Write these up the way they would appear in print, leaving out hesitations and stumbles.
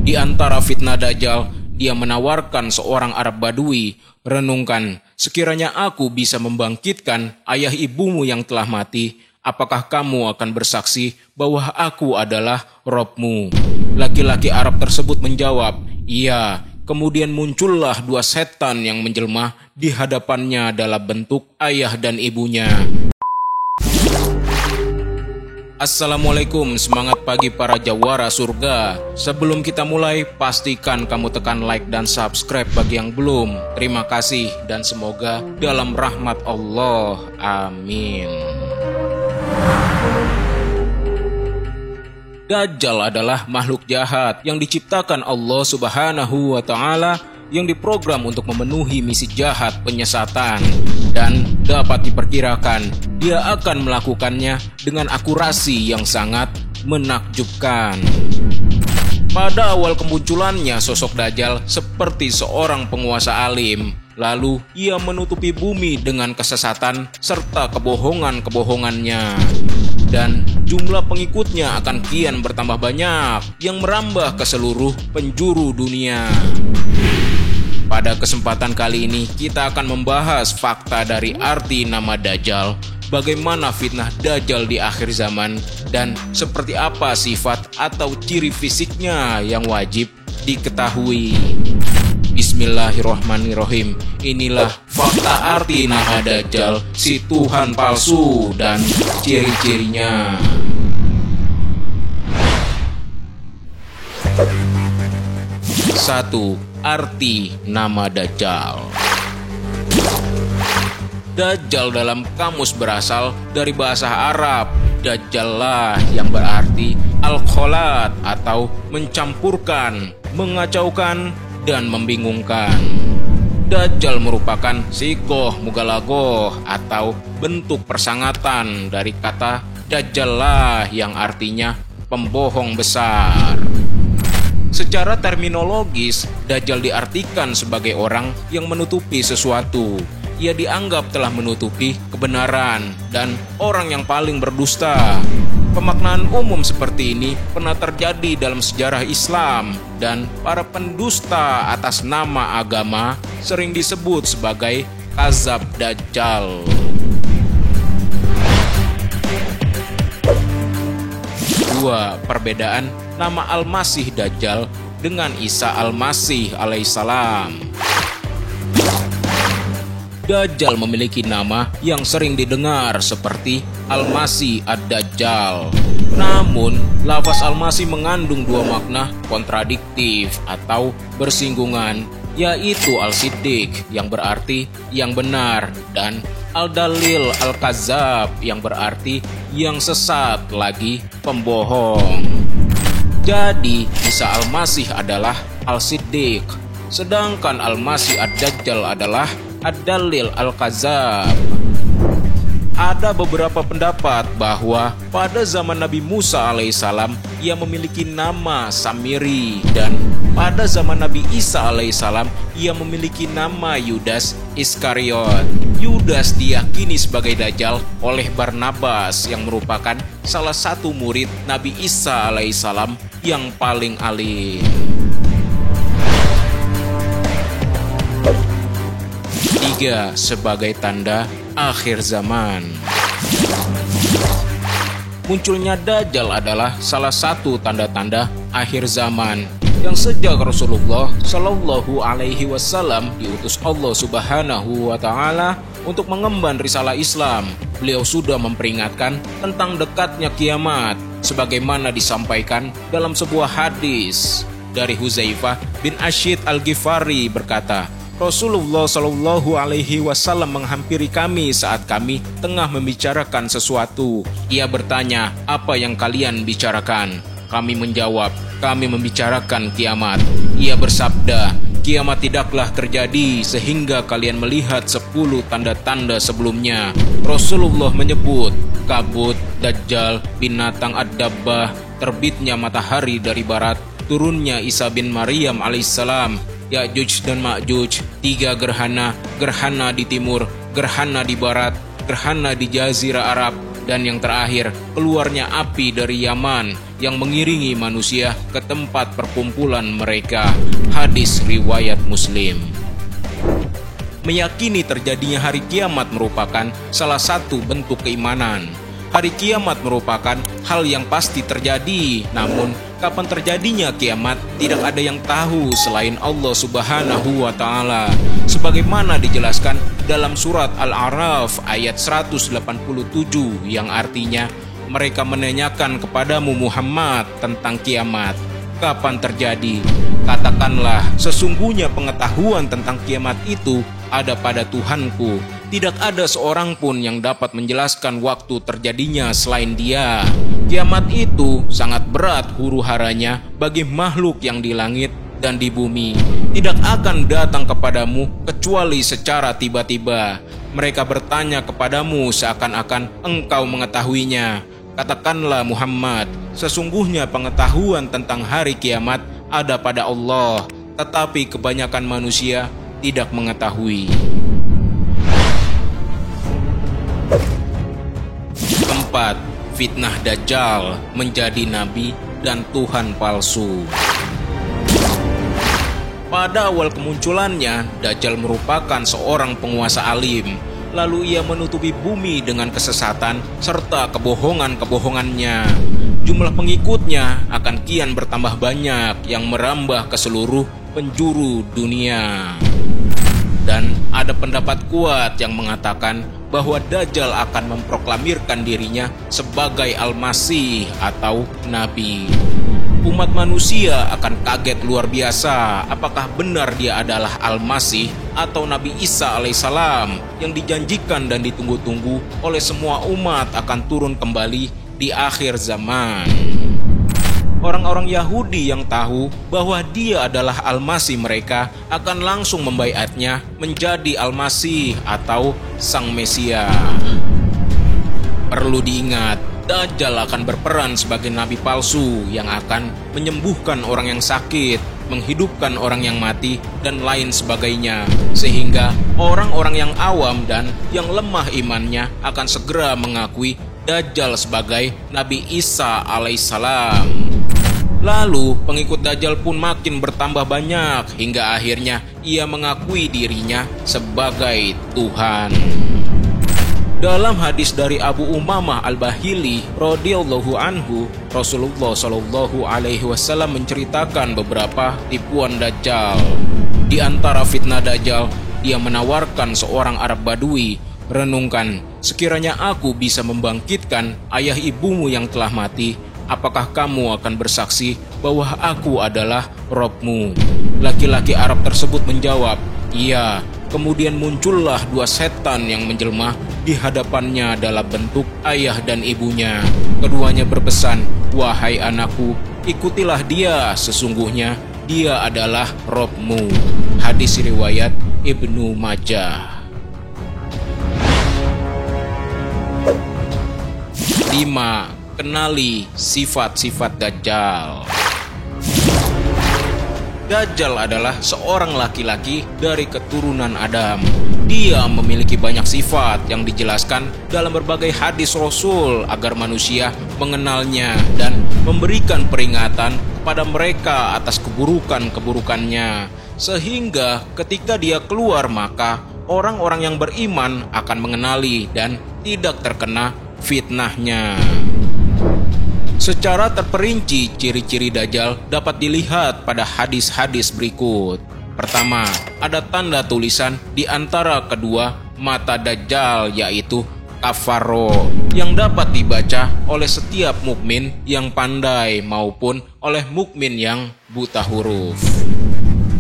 Di antara fitnah Dajjal, dia menawarkan seorang Arab Badui, renungkan, sekiranya aku bisa membangkitkan ayah ibumu yang telah mati, apakah kamu akan bersaksi bahwa aku adalah Robmu? Laki-laki Arab tersebut menjawab, iya. Kemudian muncullah dua setan yang menjelma di hadapannya dalam bentuk ayah dan ibunya. Assalamualaikum, semangat pagi para jawara surga. Sebelum kita mulai, pastikan kamu tekan like dan subscribe bagi yang belum. Terima kasih dan semoga dalam rahmat Allah. Amin. Dajjal adalah makhluk jahat yang diciptakan Allah Subhanahu wa Ta'ala, yang diprogram untuk memenuhi misi jahat penyesatan, dan dapat diperkirakan dia akan melakukannya dengan akurasi yang sangat menakjubkan. Pada awal kemunculannya, sosok Dajjal seperti seorang penguasa alim. Lalu ia menutupi bumi dengan kesesatan serta kebohongan-kebohongannya. Dan jumlah pengikutnya akan kian bertambah banyak yang merambah ke seluruh penjuru dunia. Pada kesempatan kali ini kita akan membahas fakta dari arti nama Dajjal, bagaimana fitnah Dajjal di akhir zaman, dan seperti apa sifat atau ciri fisiknya yang wajib diketahui. Bismillahirrahmanirrahim. Inilah fakta arti nama Dajjal, si Tuhan palsu, dan ciri-cirinya. Satu, arti nama Dajjal. Dajjal dalam kamus berasal dari bahasa Arab. Dajjallah yang berarti al-kholat atau mencampurkan, mengacaukan, dan membingungkan. Dajjal merupakan sigoh mugalagoh atau bentuk persangatan dari kata Dajjallah yang artinya pembohong besar. Secara terminologis, Dajjal diartikan sebagai orang yang menutupi sesuatu. Ia dianggap telah menutupi kebenaran dan orang yang paling berdusta. Pemaknaan umum seperti ini pernah terjadi dalam sejarah Islam, dan para pendusta atas nama agama sering disebut sebagai Kazab Dajjal. 2. Perbedaan nama Al-Masih Dajjal dengan Isa Al-Masih alaihissalam. Dajjal memiliki nama yang sering didengar seperti Al-Masih Ad-Dajjal. Namun, lafaz Al-Masih mengandung dua makna kontradiktif atau bersinggungan, yaitu Al-Siddiq yang berarti yang benar, dan Al-Dalil Al-Kazab yang berarti yang sesat lagi pembohong. Jadi, Isa Al-Masih adalah Al-Siddiq, sedangkan Al-Masih Ad-Dajjal adalah Ad-Dalil Al-Kazab. Ada beberapa pendapat bahwa pada zaman Nabi Musa alaihissalam ia memiliki nama Samiri, dan pada zaman Nabi Isa alaihissalam ia memiliki nama Yudas Iskariot. Yudas diyakini sebagai Dajjal oleh Barnabas yang merupakan salah satu murid Nabi Isa alaihissalam yang paling alim. 3. Sebagai tanda akhir zaman. Munculnya Dajjal adalah salah satu tanda-tanda akhir zaman yang sejak Rasulullah Shallallahu Alaihi Wasallam diutus Allah Subhanahu Wa Ta'ala untuk mengemban risalah Islam. Beliau sudah memperingatkan tentang dekatnya kiamat, sebagaimana disampaikan dalam sebuah hadis dari Huzaifah bin Asyid Al-Ghifari berkata, Rasulullah Shallallahu Alaihi Wasallam menghampiri kami saat kami tengah membicarakan sesuatu. Ia bertanya, apa yang kalian bicarakan? Kami menjawab, kami membicarakan kiamat. Ia bersabda, kiamat tidaklah terjadi sehingga kalian melihat 10 tanda-tanda sebelumnya. Rasulullah menyebut kabut, Dajjal, binatang ad-dabbah, terbitnya matahari dari barat, turunnya Isa bin Maryam alaihissalam, Ya'juj dan Ma'juj, 3 gerhana, gerhana di timur, gerhana di barat, gerhana di Jazirah Arab, dan yang terakhir, keluarnya api dari Yaman yang mengiringi manusia ke tempat perkumpulan mereka. Hadis riwayat Muslim. Meyakini terjadinya hari kiamat merupakan salah satu bentuk keimanan. Hari kiamat merupakan hal yang pasti terjadi, namun kapan terjadinya kiamat tidak ada yang tahu selain Allah Subhanahu wa Ta'ala. Sebagaimana dijelaskan dalam surat Al-A'raf ayat 187 yang artinya, mereka menanyakan kepadamu Muhammad tentang kiamat, kapan terjadi? Katakanlah, sesungguhnya pengetahuan tentang kiamat itu ada pada Tuhanku. Tidak ada seorang pun yang dapat menjelaskan waktu terjadinya selain Dia. Kiamat itu sangat berat huru-haranya bagi makhluk yang di langit dan di bumi. Tidak akan datang kepadamu kecuali secara tiba-tiba. Mereka bertanya kepadamu seakan-akan engkau mengetahuinya. Katakanlah Muhammad, sesungguhnya pengetahuan tentang hari kiamat ada pada Allah, tetapi kebanyakan manusia tidak mengetahui. Keempat, fitnah Dajjal menjadi nabi dan Tuhan palsu. Pada awal kemunculannya, Dajjal merupakan seorang penguasa alim. Lalu ia menutupi bumi dengan kesesatan serta kebohongan-kebohongannya. Jumlah pengikutnya akan kian bertambah banyak yang merambah ke seluruh penjuru dunia. Dan ada pendapat kuat yang mengatakan bahwa Dajjal akan memproklamirkan dirinya sebagai Al-Masih atau Nabi. Umat manusia akan kaget luar biasa apakah benar dia adalah Al-Masih atau Nabi Isa alaihissalam yang dijanjikan dan ditunggu-tunggu oleh semua umat akan turun kembali di akhir zaman. Orang-orang Yahudi yang tahu bahwa dia adalah Al-Masih mereka akan langsung membaiatnya menjadi Al-Masih atau Sang Mesia. Perlu diingat, Dajjal akan berperan sebagai nabi palsu yang akan menyembuhkan orang yang sakit, menghidupkan orang yang mati, dan lain sebagainya. Sehingga orang-orang yang awam dan yang lemah imannya akan segera mengakui Dajjal sebagai Nabi Isa alaihissalam. Lalu pengikut Dajjal pun makin bertambah banyak hingga akhirnya ia mengakui dirinya sebagai Tuhan. Dalam hadis dari Abu Umamah Al-Bahili radhiyallahu anhu, Rasulullah Shallallahu alaihi wasallam menceritakan beberapa tipuan Dajjal. Di antara fitnah Dajjal, dia menawarkan seorang Arab Badui, renungkan, sekiranya aku bisa membangkitkan ayah ibumu yang telah mati, apakah kamu akan bersaksi bahwa aku adalah Robmu? Laki-laki Arab tersebut menjawab, iya. Kemudian muncullah dua setan yang menjelma di hadapannya dalam bentuk ayah dan ibunya. Keduanya berpesan, wahai anakku, ikutilah dia, sesungguhnya dia adalah Robmu. Hadis riwayat Ibnu Majah. 5. Kenali sifat-sifat Dajjal. Dajjal adalah seorang laki-laki dari keturunan Adam. Dia memiliki banyak sifat yang dijelaskan dalam berbagai hadis Rasul agar manusia mengenalnya dan memberikan peringatan kepada mereka atas keburukan-keburukannya. Sehingga ketika dia keluar maka orang-orang yang beriman akan mengenali dan tidak terkena fitnahnya. Secara terperinci, ciri-ciri Dajjal dapat dilihat pada hadis-hadis berikut. Pertama, ada tanda tulisan di antara kedua mata Dajjal, yaitu kafaro, yang dapat dibaca oleh setiap mukmin yang pandai maupun oleh mukmin yang buta huruf.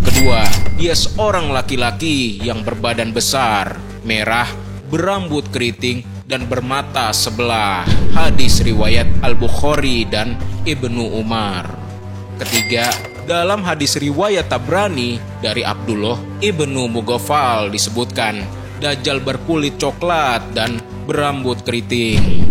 Kedua, dia seorang laki-laki yang berbadan besar, merah, berambut keriting, dan bermata sebelah. Hadis riwayat Al-Bukhari dan Ibnu Umar. Ketiga, dalam hadis riwayat Tabrani dari Abdullah Ibnu Mughaffal disebutkan Dajjal berkulit coklat dan berambut keriting.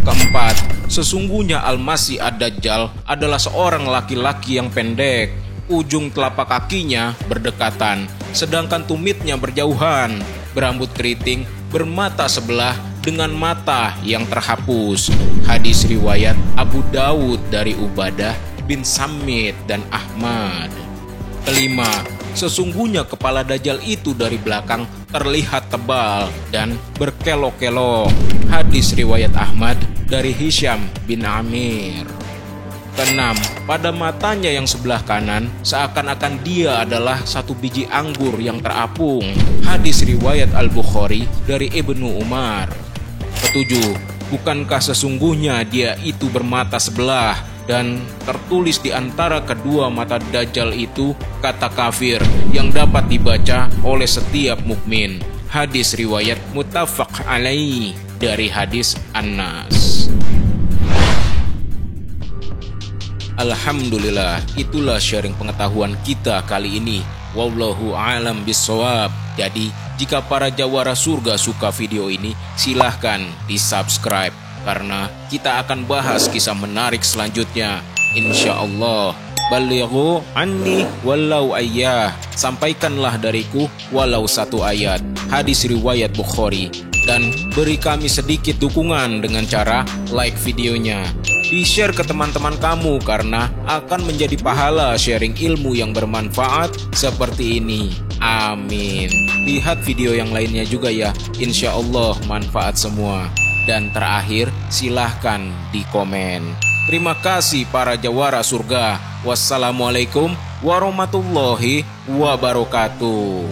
Keempat, sesungguhnya Al-Masih Ad-Dajjal adalah seorang laki-laki yang pendek. Ujung telapak kakinya berdekatan, sedangkan tumitnya berjauhan, berambut keriting, bermata sebelah, dengan mata yang terhapus. Hadis riwayat Abu Dawud dari Ubadah bin Samit dan Ahmad. Kelima, sesungguhnya kepala Dajjal itu dari belakang terlihat tebal dan berkelok-kelok. Hadis riwayat Ahmad dari Hisham bin Amir. Keenam, pada matanya yang sebelah kanan seakan-akan dia adalah satu biji anggur yang terapung. Hadis riwayat Al-Bukhari dari Ibnu Umar. Ketujuh, bukankah sesungguhnya dia itu bermata sebelah dan tertulis di antara kedua mata Dajjal itu kata kafir yang dapat dibaca oleh setiap mukmin. Hadis riwayat muttafaq alaih dari hadis Anas. Alhamdulillah, itulah sharing pengetahuan kita kali ini. Wallahu a'lam bishawab. Jadi, jika para jawara surga suka video ini, silahkan di-subscribe karena kita akan bahas kisah menarik selanjutnya. Insya Allah. Balighu anni walau ayah. Sampaikanlah dariku walau satu ayat. Hadis riwayat Bukhari. Dan beri kami sedikit dukungan dengan cara like videonya. Di-share ke teman-teman kamu karena akan menjadi pahala sharing ilmu yang bermanfaat seperti ini. Amin. Lihat video yang lainnya juga ya. Insya Allah manfaat semua. Dan terakhir, silahkan di komen. Terima kasih para jawara surga. Wassalamualaikum warahmatullahi wabarakatuh.